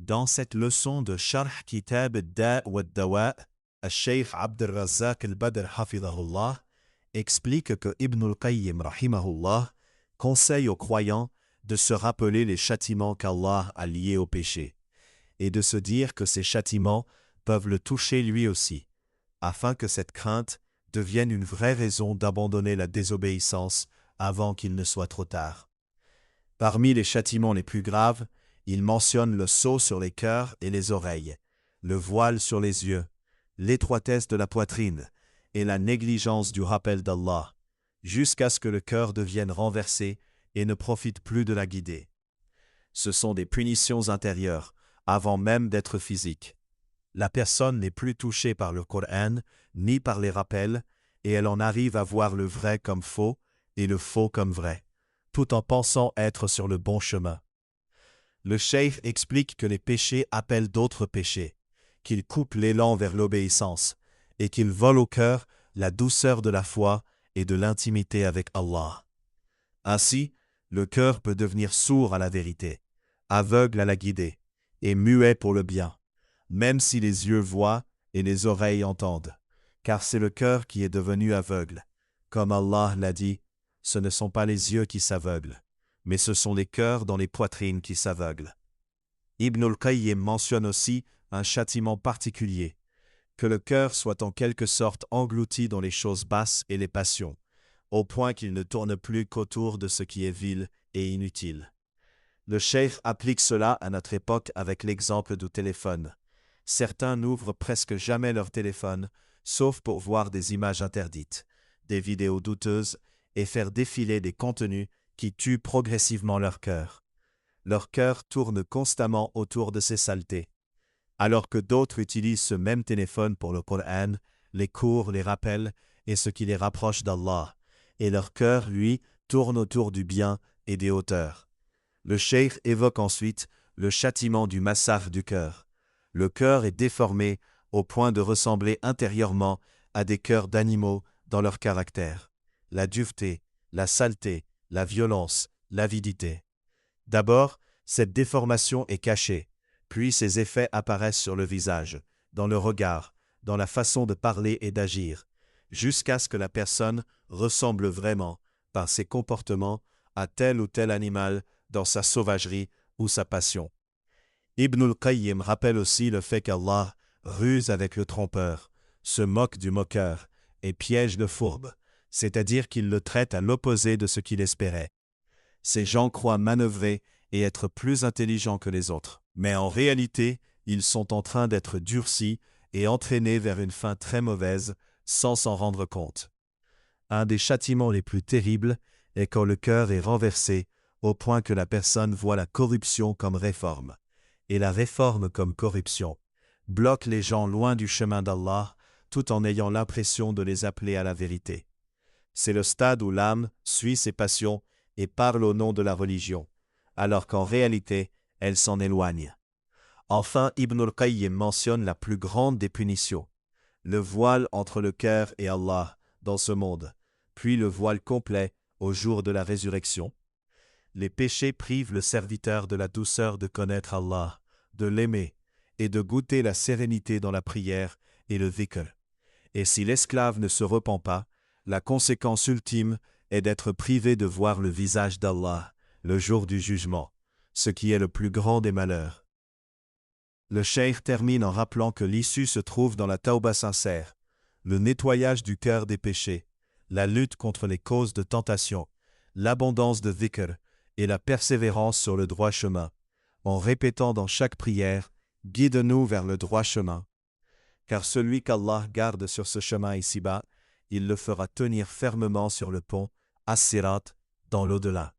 Dans cette leçon de Sharh Kitab al-Da' wa al-Dawa', al-Sheikh Abd al-Razzaq al-Badr hafidhahullah explique que Ibn al-Qayyim rahimahullah conseille aux croyants de se rappeler les châtiments qu'Allah a liés au péché et de se dire que ces châtiments peuvent le toucher lui aussi, afin que cette crainte devienne une vraie raison d'abandonner la désobéissance avant qu'il ne soit trop tard. Parmi les châtiments les plus graves, il mentionne le sceau sur les cœurs et les oreilles, le voile sur les yeux, l'étroitesse de la poitrine et la négligence du rappel d'Allah, jusqu'à ce que le cœur devienne renversé et ne profite plus de la guider. Ce sont des punitions intérieures, avant même d'être physiques. La personne n'est plus touchée par le Coran, ni par les rappels, et elle en arrive à voir le vrai comme faux et le faux comme vrai, tout en pensant être sur le bon chemin. Le cheikh explique que les péchés appellent d'autres péchés, qu'ils coupent l'élan vers l'obéissance, et qu'ils volent au cœur la douceur de la foi et de l'intimité avec Allah. Ainsi, le cœur peut devenir sourd à la vérité, aveugle à la guider, et muet pour le bien, même si les yeux voient et les oreilles entendent, car c'est le cœur qui est devenu aveugle. Comme Allah l'a dit, ce ne sont pas les yeux qui s'aveuglent, mais ce sont les cœurs dans les poitrines qui s'aveuglent. Ibn al-Qayyim mentionne aussi un châtiment particulier, que le cœur soit en quelque sorte englouti dans les choses basses et les passions, au point qu'il ne tourne plus qu'autour de ce qui est vil et inutile. Le cheikh applique cela à notre époque avec l'exemple du téléphone. Certains n'ouvrent presque jamais leur téléphone, sauf pour voir des images interdites, des vidéos douteuses et faire défiler des contenus qui tuent progressivement leur cœur. Leur cœur tourne constamment autour de ces saletés, alors que d'autres utilisent ce même téléphone pour le Coran, les cours, les rappels et ce qui les rapproche d'Allah, et leur cœur, lui, tourne autour du bien et des hauteurs. Le cheikh évoque ensuite le châtiment du massacre du cœur. Le cœur est déformé au point de ressembler intérieurement à des cœurs d'animaux dans leur caractère. La dureté, la saleté, la violence, l'avidité. D'abord, cette déformation est cachée, puis ses effets apparaissent sur le visage, dans le regard, dans la façon de parler et d'agir, jusqu'à ce que la personne ressemble vraiment, par ses comportements, à tel ou tel animal dans sa sauvagerie ou sa passion. Ibn al-Qayyim rappelle aussi le fait qu'Allah ruse avec le trompeur, se moque du moqueur et piège le fourbe, c'est-à-dire qu'il le traite à l'opposé de ce qu'il espérait. Ces gens croient manœuvrer et être plus intelligents que les autres, mais en réalité, ils sont en train d'être durcis et entraînés vers une fin très mauvaise sans s'en rendre compte. Un des châtiments les plus terribles est quand le cœur est renversé au point que la personne voit la corruption comme réforme, et la réforme comme corruption, bloque les gens loin du chemin d'Allah tout en ayant l'impression de les appeler à la vérité. C'est le stade où l'âme suit ses passions et parle au nom de la religion, alors qu'en réalité, elle s'en éloigne. Enfin, Ibn al-Qayyim mentionne la plus grande des punitions, le voile entre le cœur et Allah dans ce monde, puis le voile complet au jour de la résurrection. Les péchés privent le serviteur de la douceur de connaître Allah, de l'aimer et de goûter la sérénité dans la prière et le dhikr. Et si l'esclave ne se repent pas, la conséquence ultime est d'être privé de voir le visage d'Allah le jour du jugement, ce qui est le plus grand des malheurs. Le cheikh termine en rappelant que l'issue se trouve dans la tawba sincère, le nettoyage du cœur des péchés, la lutte contre les causes de tentation, l'abondance de dhikr et la persévérance sur le droit chemin, en répétant dans chaque prière « Guide-nous vers le droit chemin ». Car celui qu'Allah garde sur ce chemin ici-bas, il le fera tenir fermement sur le pont, As-Sirat, dans l'au-delà.